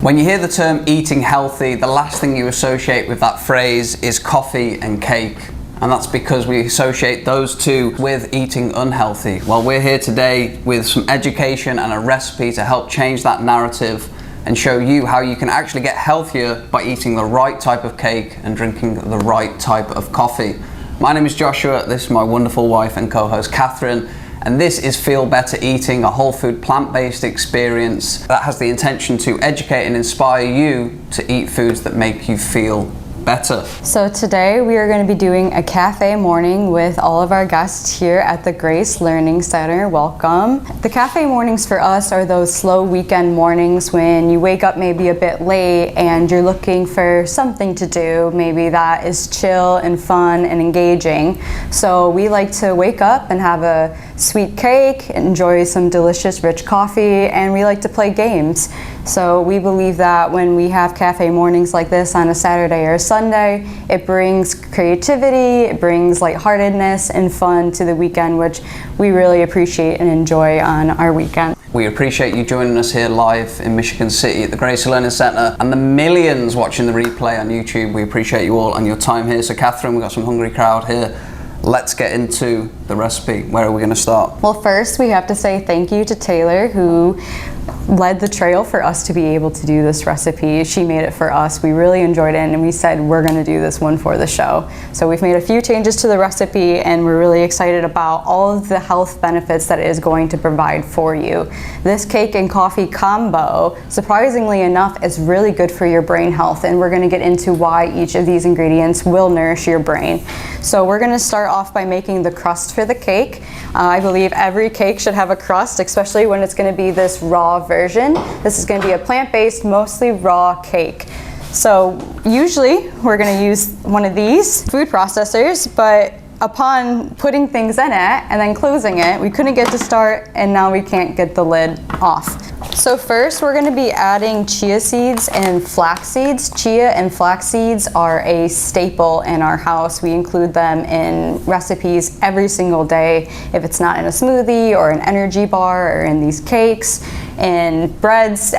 When you hear the term eating healthy, the last thing you associate with that phrase is coffee and cake. And that's because we associate those two with eating unhealthy. Well, we're here today with some education and a recipe to help change that narrative and show you how you can actually get healthier by eating the right type of cake and drinking the right type of coffee. My name is Joshua, this is my wonderful wife and co-host Catherine, and this is Feel Better Eating, a whole food plant-based experience that has the intention to educate and inspire you to eat foods that make you feel better. So today we are going to be doing a cafe morning with all of our guests here at the Grace Learning Center. Welcome. The cafe mornings for us are those slow weekend mornings when you wake up maybe a bit late and you're looking for something to do. Maybe that is chill and fun and engaging. So we like to wake up and have a sweet cake, enjoy some delicious rich coffee, and we like to play games. So we believe that when we have cafe mornings like this on a Saturday or Sunday, it brings creativity, it brings lightheartedness and fun to the weekend, which we really appreciate and enjoy on our weekend. We appreciate you joining us here live in Michigan City at the Grace Learning Center, and the millions watching the replay on YouTube. We appreciate you all and your time here. So Catherine, we've got some hungry crowd here. Let's get into the recipe. Where are we going to start? Well, first we have to say thank you to Taylor, who led the trail for us to be able to do this recipe. She made it for us. We really enjoyed it, and we said we're going to do this one for the show. So we've made a few changes to the recipe, and we're really excited about all of the health benefits that it is going to provide for you. This cake and coffee combo, surprisingly enough, is really good for your brain health, and we're going to get into why each of these ingredients will nourish your brain. So we're going to start off by making the crust for the cake. I believe every cake should have a crust, especially when it's going to be this raw version. This is going to be a plant-based, mostly raw cake. So usually we're going to use one of these food processors, but upon putting things in it and then closing it, we couldn't get to start, and now we can't get the lid off. So first we're going to be adding chia seeds and flax seeds. Chia and flax seeds are a staple in our house. We include them in recipes every single day. If it's not in a smoothie or an energy bar or in these cakes and breads,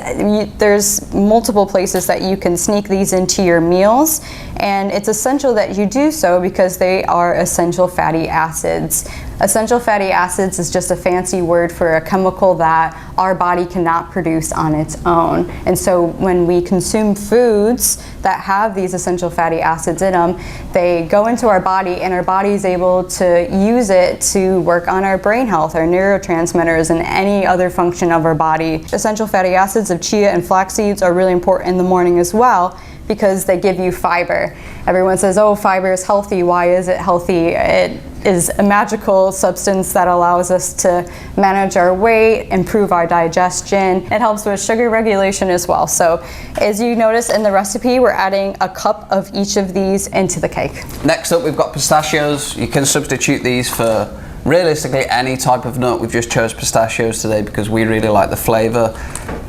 there's multiple places that you can sneak these into your meals, and it's essential that you do so because they are essential fatty acids. Essential fatty acids is just a fancy word for a chemical that our body cannot produce on its own. And so when we consume foods that have these essential fatty acids in them, they go into our body, and our body is able to use it to work on our brain health, our neurotransmitters, and any other function of our body. Essential fatty acids of chia and flax seeds are really important in the morning as well, because they give you fiber. Everyone says, oh, fiber is healthy. Why is it healthy? It is a magical substance that allows us to manage our weight, improve our digestion. It helps with sugar regulation as well. So as you notice in the recipe, we're adding a cup of each of these into the cake. Next up, we've got pistachios. You can substitute these for realistically any type of nut. We've just chose pistachios today because we really like the flavor.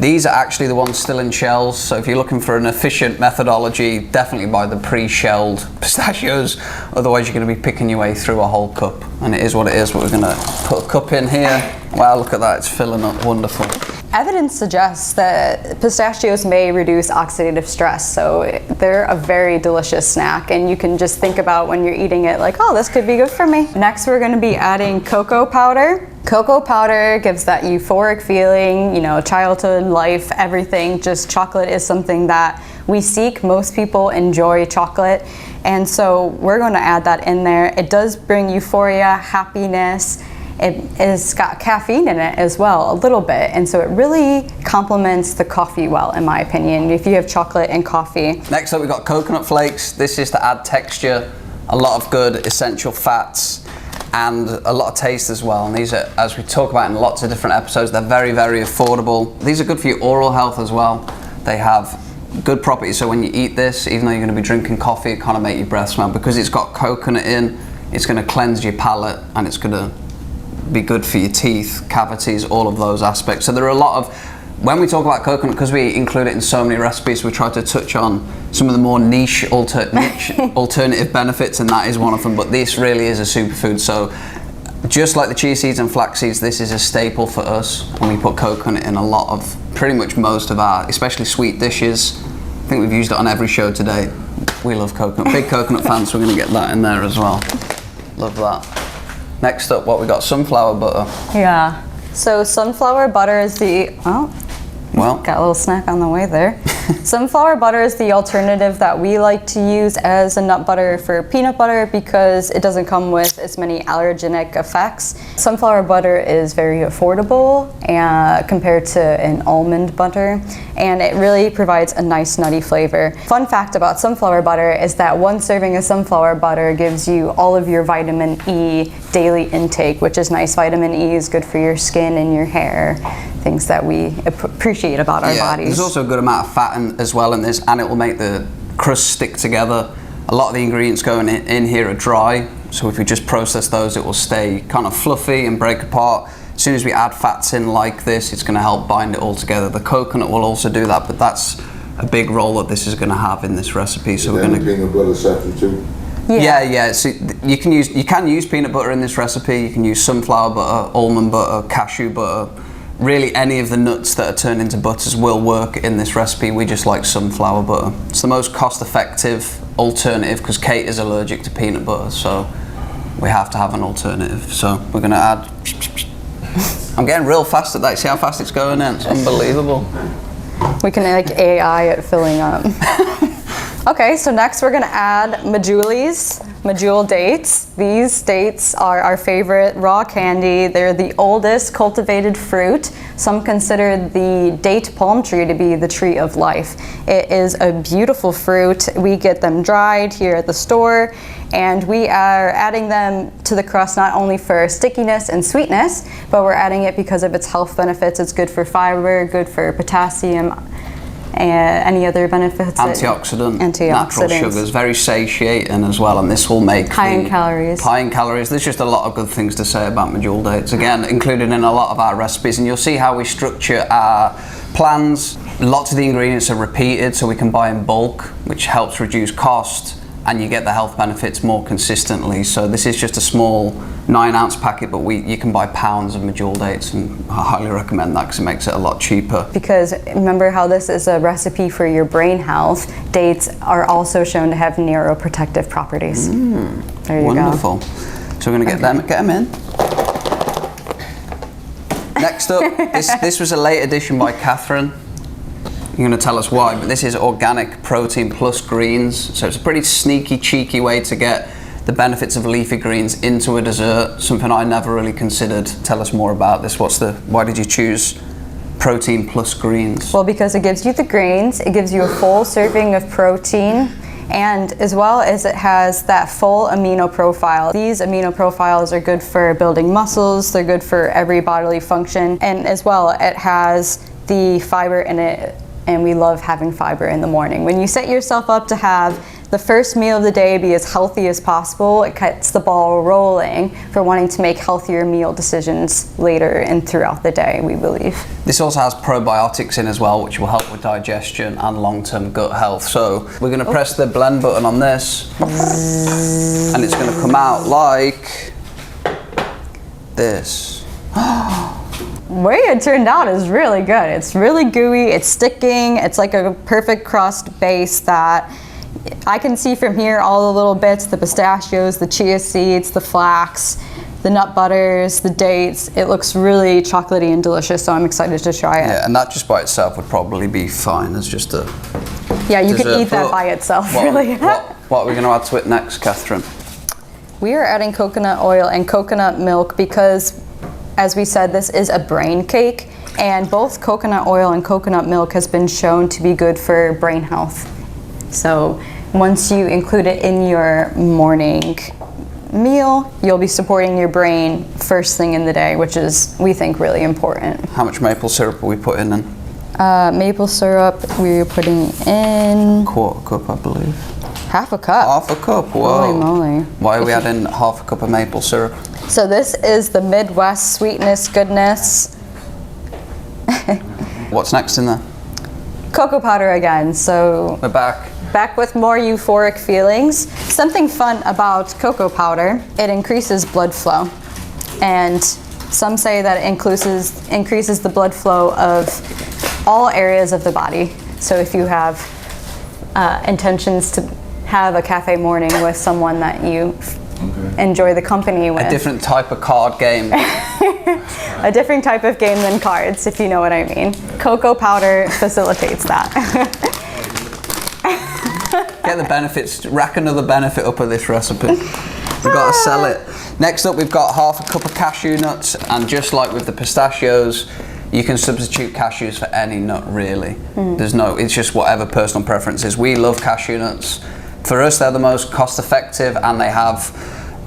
These are actually the ones still in shells, so if you're looking for an efficient methodology, definitely buy the pre-shelled pistachios, otherwise you're going to be picking your way through a whole cup, and it is what it is. But we're going to put a cup in here. Wow, look at that, it's filling up, wonderful. Evidence suggests that pistachios may reduce oxidative stress, so they're a very delicious snack, and you can just think about when you're eating it like, oh, this could be good for me. Next, we're going to be adding cocoa powder. Cocoa powder gives that euphoric feeling, you know, childhood, life, everything. Just chocolate is something that we seek. Most people enjoy chocolate, and so we're going to add that in there. It does bring euphoria, happiness. It's got caffeine in it as well, a little bit, and so it really complements the coffee well, in my opinion, if you have chocolate and coffee. Next up, we've got coconut flakes. This is to add texture, a lot of good essential fats, and a lot of taste as well. And these are, as we talk about in lots of different episodes, they're very, very affordable. These are good for your oral health as well. They have good properties, so when you eat this, even though you're going to be drinking coffee, it kind of make your breath smell. Because it's got coconut in, it's going to cleanse your palate, and it's going to be good for your teeth, cavities, all of those aspects. So there are a lot of, when we talk about coconut, because we include it in so many recipes, we try to touch on some of the more niche alternative benefits, and that is one of them. But this really is a superfood. So Just like the chia seeds and flax seeds, this is a staple for us, and we put coconut in a lot of, pretty much most of our, especially sweet dishes. I think we've used it on every show today. We love coconut. Big coconut fans, so we're going to get that in there as well. Love that. Next up, what we got? Sunflower butter. Yeah. So sunflower butter is the, Well, got a little snack on the way there. Sunflower butter is the alternative that we like to use as a nut butter for peanut butter because it doesn't come with as many allergenic effects. Sunflower butter is very affordable compared to an almond butter, and it really provides a nice nutty flavor. Fun fact about sunflower butter is that one serving of sunflower butter gives you all of your vitamin E daily intake, which is nice. Vitamin E is good for your skin and your hair, things that we appreciate about our bodies. There's also a good amount of fat as well in this, and it will make the crust stick together. A lot of the ingredients going in here are dry, so if we just process those, it will stay kind of fluffy and break apart. As soon as we add fats in like this, it's going to help bind it all together. The coconut will also do that, but that's a big role that this is going to have in this recipe. So we're going to peanut butter substitute. Yeah. So you can use peanut butter in this recipe. You can use sunflower butter, almond butter, cashew butter. Really, any of the nuts that are turned into butters will work in this recipe. We just like sunflower butter. It's the most cost-effective alternative because Kate is allergic to peanut butter, so we have to have an alternative. So we're going to add. I'm getting real fast at that. See how fast it's going in? It's unbelievable. We can like AI it filling up. Okay, so next we're gonna add medjool dates. These dates are our favorite raw candy. They're the oldest cultivated fruit. Some consider the date palm tree to be the tree of life. It is a beautiful fruit. We get them dried here at the store, and we are adding them to the crust not only for stickiness and sweetness, but we're adding it because of its health benefits. It's good for fiber, good for potassium, and any other benefits. Antioxidant, natural sugars, very satiating as well, and this will make high in calories. High in calories. There's just a lot of good things to say about medjool dates. Again, included in a lot of our recipes, and you'll see how we structure our plans. Lots of the ingredients are repeated, so we can buy in bulk, which helps reduce cost, and you get the health benefits more consistently. So this is just a small 9-ounce packet, but you can buy pounds of medjool dates, and I highly recommend that because it makes it a lot cheaper. Because remember how this is a recipe for your brain health, dates are also shown to have neuroprotective properties. There you Wonderful. go. So we're going to get them in. Next up, this was a late addition by Catherine. You're going to tell us why, but this is organic protein plus greens, so it's a pretty sneaky, cheeky way to get the benefits of leafy greens into a dessert, something I never really considered. Tell us more about this. Why did you choose protein plus greens? Well, because it gives you the greens, it gives you a full serving of protein, and as well as it has that full amino profile. These amino profiles are good for building muscles, they're good for every bodily function, and as well it has the fiber in it, and we love having fiber in the morning. When you set yourself up to have the first meal of the day be as healthy as possible, it gets the ball rolling for wanting to make healthier meal decisions later and throughout the day, we believe. This also has probiotics in as well, which will help with digestion and long-term gut health. So we're going to press the blend button on this, and it's going to come out like this. The way it turned out is really good. It's really gooey, it's sticking, it's like a perfect crust base that I can see from here all the little bits, the pistachios, the chia seeds, the flax, the nut butters, the dates. It looks really chocolatey and delicious, so I'm excited to try it. Yeah, and that just by itself would probably be fine as just a Yeah, you could dessert. eat that by itself, What, really. what are we going to add to it next, Catherine? We are adding coconut oil and coconut milk because, as we said, this is a brain cake, and both coconut oil and coconut milk has been shown to be good for brain health. So once you include it in your morning meal, you'll be supporting your brain first thing in the day, which is, we think, really important. How much maple syrup are we putting in? Maple syrup, we're putting in Quarter cup, I believe. half a cup. Half a cup, whoa. Holy moly. Why are we adding half a cup of maple syrup? So this is the Midwest sweetness goodness. What's next in there? Cocoa powder again, so We're back. back with more euphoric feelings. Something fun about cocoa powder, it increases blood flow. And some say that it increases the blood flow of all areas of the body. So if you have intentions to have a cafe morning with someone that you enjoy the company with. A different type of card game. A different type of game than cards, if you know what I mean. Cocoa powder facilitates that. Get the benefits, rack another benefit up of this recipe. We've got to sell it. Next up, we've got half a cup of cashew nuts, and just like with the pistachios, you can substitute cashews for any nut, really. It's just whatever personal preference is. We love cashew nuts. For us, they're the most cost effective, and they have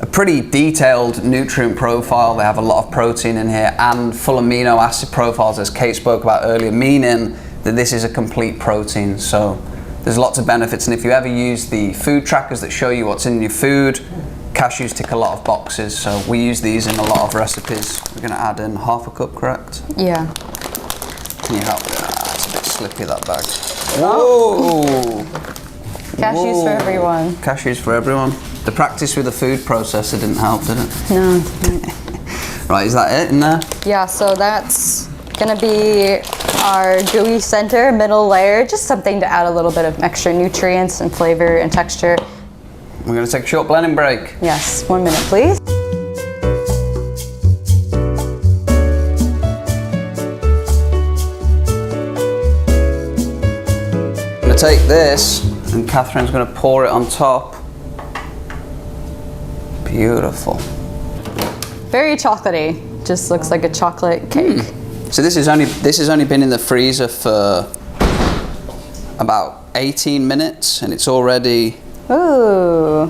a pretty detailed nutrient profile. They have a lot of protein in here and full amino acid profiles, as Kate spoke about earlier, meaning that this is a complete protein. So there's lots of benefits, and if you ever use the food trackers that show you what's in your food, cashews tick a lot of boxes. So we use these in a lot of recipes. We're going to add in half a cup, correct? Yeah. Can you help me? It's a bit slippy, that bag. Whoa! Cashews for everyone. Cashews for everyone. The practice with the food processor didn't help, did it? No, it didn't. Right, is that it in there? Yeah, so that's gonna be our gooey center, middle layer, just something to add a little bit of extra nutrients and flavor and texture. We're gonna take a short blending break. Yes, 1 minute, please. I'm gonna take this, and Catherine's gonna pour it on top. Beautiful. Very chocolatey, just looks like a chocolate cake. So this has only been in the freezer for about 18 minutes, and it's already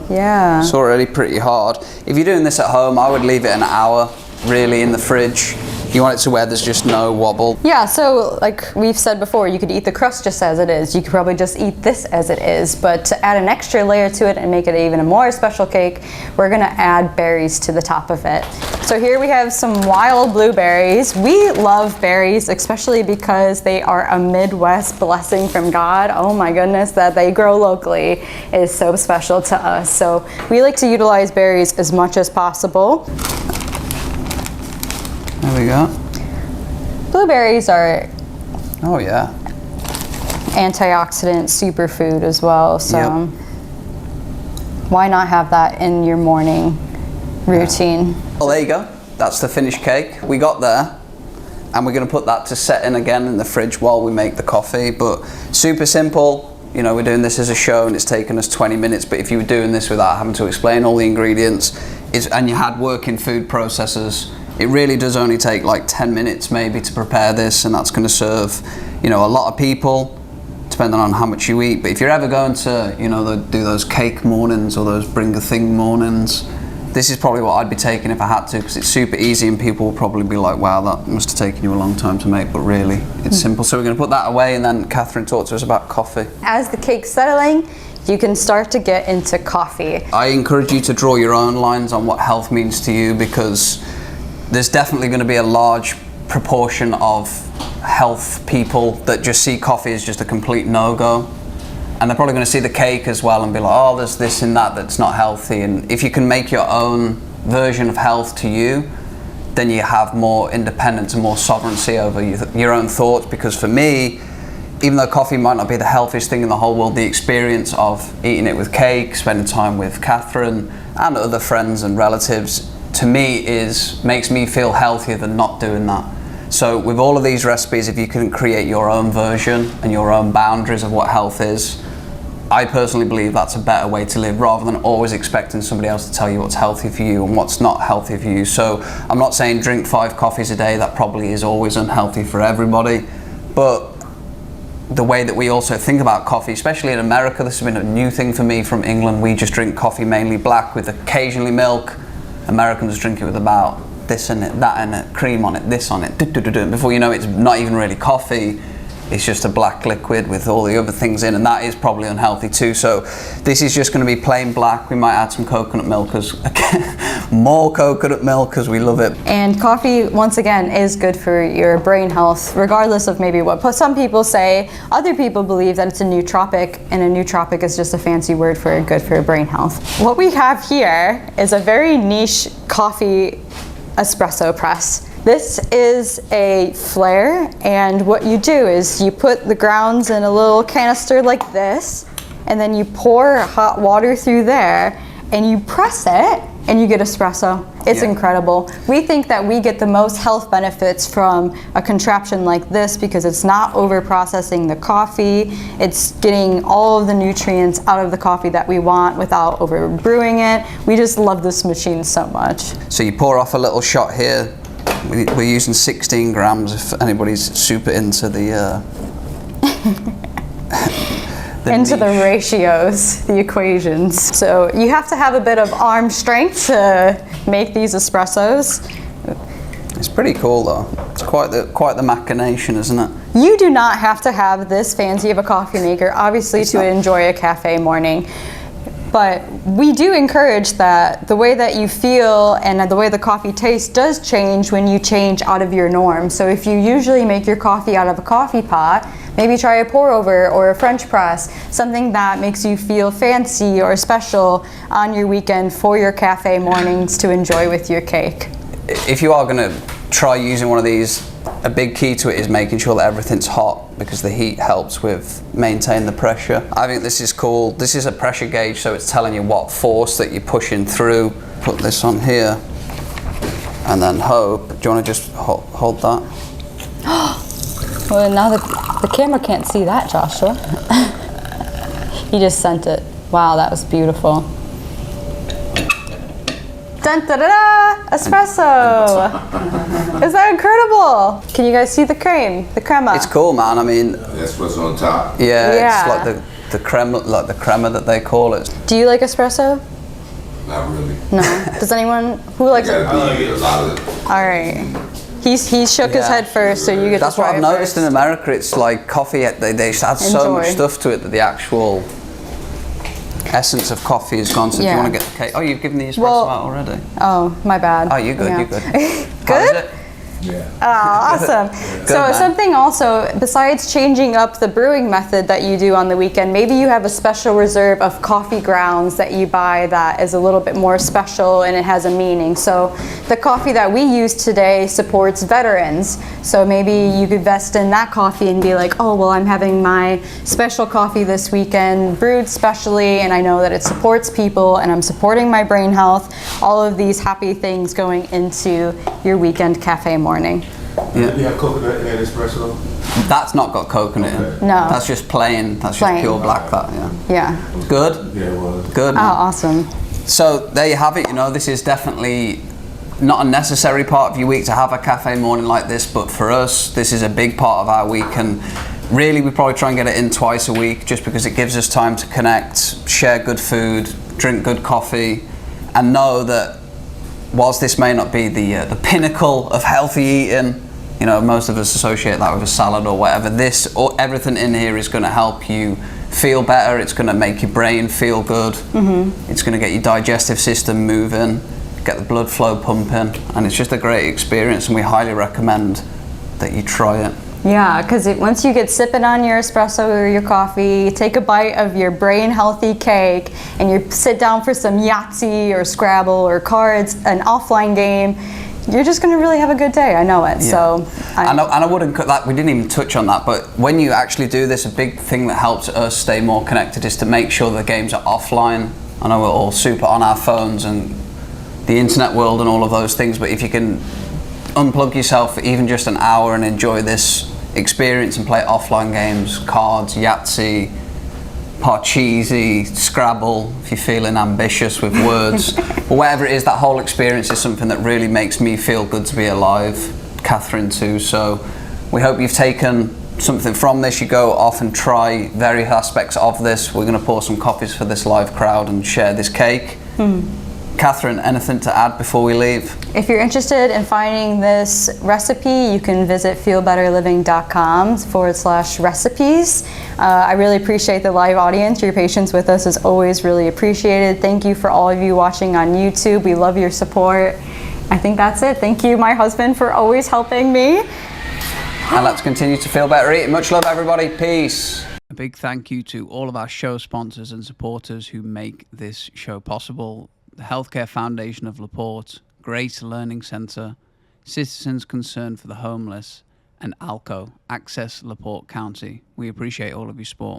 Yeah. It's already pretty hard. If you're doing this at home, I would leave it an hour, really, in the fridge. You want it to where there's just no wobble. Yeah, so like we've said before, you could eat the crust just as it is. You could probably just eat this as it is, but to add an extra layer to it and make it even a more special cake, we're gonna add berries to the top of it. So here we have some wild blueberries. We love berries, especially because they are a Midwest blessing from God. Oh my goodness, that they grow locally is so special to us. So we like to utilize berries as much as possible. There we go. Blueberries are Oh yeah. antioxidant superfood as well, so Yep. why not have that in your morning routine? Well, there you go. That's the finished cake. We got there, and we're going to put that to set in again in the fridge while we make the coffee. But super simple. You know, we're doing this as a show, and it's taken us 20 minutes. But if you were doing this without having to explain all the ingredients, and you had working food processors, it really does only take like 10 minutes maybe to prepare this, and that's going to serve, you know, a lot of people, depending on how much you eat. But if you're ever going to, you know, do those cake mornings or those bring a thing mornings, this is probably what I'd be taking if I had to, because it's super easy, and people will probably be like, wow, that must have taken you a long time to make, but really, it's simple. So we're going to put that away, and then Catherine talked to us about coffee. As the cake's settling, you can start to get into coffee. I encourage you to draw your own lines on what health means to you, because there's definitely going to be a large proportion of health people that just see coffee as just a complete no-go. And they're probably going to see the cake as well and be like, oh, there's this and that that's not healthy. And if you can make your own version of health to you, then you have more independence and more sovereignty over your own thoughts. Because for me, even though coffee might not be the healthiest thing in the whole world, the experience of eating it with cake, spending time with Catherine and other friends and relatives, to me makes me feel healthier than not doing that. So with all of these recipes, if you can create your own version and your own boundaries of what health is, I personally believe that's a better way to live, rather than always expecting somebody else to tell you what's healthy for you and what's not healthy for you. So I'm not saying drink 5 coffees a day. That probably is always unhealthy for everybody. But the way that we also think about coffee, especially in America, this has been a new thing for me from England. We just drink coffee mainly black with occasionally milk. Americans drink it with about this in it, that in it, cream on it, this on it, before you know it's not even really coffee. It's just a black liquid with all the other things in, and that is probably unhealthy too. So this is just going to be plain black. We might add some coconut milk, more coconut milk, because we love it. And coffee, once again, is good for your brain health, regardless of maybe what some people say. Other people believe that it's a nootropic, and a nootropic is just a fancy word for good for brain health. What we have here is a very niche coffee espresso press. This is a flare, and what you do is you put the grounds in a little canister like this, and then you pour hot water through there, and you press it, and you get espresso. It's incredible. We think that we get the most health benefits from a contraption like this because it's not over processing the coffee. It's getting all of the nutrients out of the coffee that we want without over brewing it. We just love this machine so much. So you pour off a little shot here. We're using 16 grams if anybody's super into the into the ratios, the equations. So you have to have a bit of arm strength to make these espressos. It's pretty cool though. It's quite the machination, isn't it? You do not have to have this fancy of a coffee maker, obviously, to enjoy a cafe morning. But we do encourage that the way that you feel and the way the coffee tastes does change when you change out of your norm. So if you usually make your coffee out of a coffee pot, maybe try a pour over or a French press, something that makes you feel fancy or special on your weekend for your cafe mornings to enjoy with your cake. If you are going to try using one of these, a big key to it is making sure that everything's hot because the heat helps with maintain the pressure. I think this is cool. This is a pressure gauge, so it's telling you what force that you're pushing through. Put this on here and then hope. Do you want to just hold that? Well, now the camera can't see that, Joshua. You just sent it. Wow, that was beautiful. Dun da da da! Espresso! Is that incredible? Can you guys see the cream, the crema? It's cool, man. I mean, That's what's on top. yeah. It's like the crema, like the crema that they call it. Do you like espresso? Not really. No. Does anyone who likes it? Gotta be a lot of it. All right. He shook his head first, so you get That's to try what I've it noticed first. in America. It's like coffee. They add so much stuff to it that the actual essence of coffee is gone. So if you want to get the cake, you've given the espresso out already. Oh, my bad. Oh, you're good. Yeah. You're good. Good? How is it? Yeah. Oh, awesome. So man. something also, besides changing up the brewing method that you do on the weekend, maybe you have a special reserve of coffee grounds that you buy that is a little bit more special and it has a meaning. So the coffee that we use today supports veterans. So maybe you could invest in that coffee and be like, oh, well, I'm having my special coffee this weekend, brewed specially, and I know that it supports people and I'm supporting my brain health. All of these happy things going into your weekend cafe morning. Do you have coconut in that espresso? That's not got coconut in. No. That's just plain. That's Plain. just pure black. That Yeah. Good. Yeah, it was. Good. Oh, awesome. So there you have it. You know, this is definitely not a necessary part of your week to have a cafe morning like this, but for us, this is a big part of our week, and really we probably try and get it in twice a week just because it gives us time to connect, share good food, drink good coffee, and know that whilst this may not be the pinnacle of healthy eating, you know, most of us associate that with a salad or whatever, this or everything in here is going to help you feel better. It's going to make your brain feel good. It's going to get your digestive system moving, get the blood flow pumping, and it's just a great experience, and we highly recommend that you try it. Yeah, because once you get sipping on your espresso or your coffee, you take a bite of your brain healthy cake, and you sit down for some Yahtzee or Scrabble or cards, an offline game, you're just going to really have a good day. I know it. Yeah. So, and I wouldn't cut that. We didn't even touch on that, but when you actually do this, a big thing that helps us stay more connected is to make sure the games are offline. I know we're all super on our phones and the internet world and all of those things, but if you can unplug yourself for even just an hour and enjoy this experience and play offline games, cards, Yahtzee, Parcheesi, Scrabble, if you're feeling ambitious with words, or whatever it is, that whole experience is something that really makes me feel good to be alive. Catherine too. So we hope you've taken something from this. You go off and try various aspects of this. We're going to pour some coffees for this live crowd and share this cake. Catherine, anything to add before we leave? if you're interested in finding this recipe, you can visit feelbetterliving.com/recipes. I really appreciate the live audience. Your patience with us is always really appreciated. Thank you for all of you watching on YouTube. We love your support. I think that's it. Thank you, my husband, for always helping me. And let's continue to feel better eating. Much love, everybody. Peace. A big thank you to all of our show sponsors and supporters who make this show possible. The Healthcare Foundation of LaPorte, Grace Learning Centre, Citizens Concern for the Homeless, and ALCO, Access LaPorte County. We appreciate all of your support.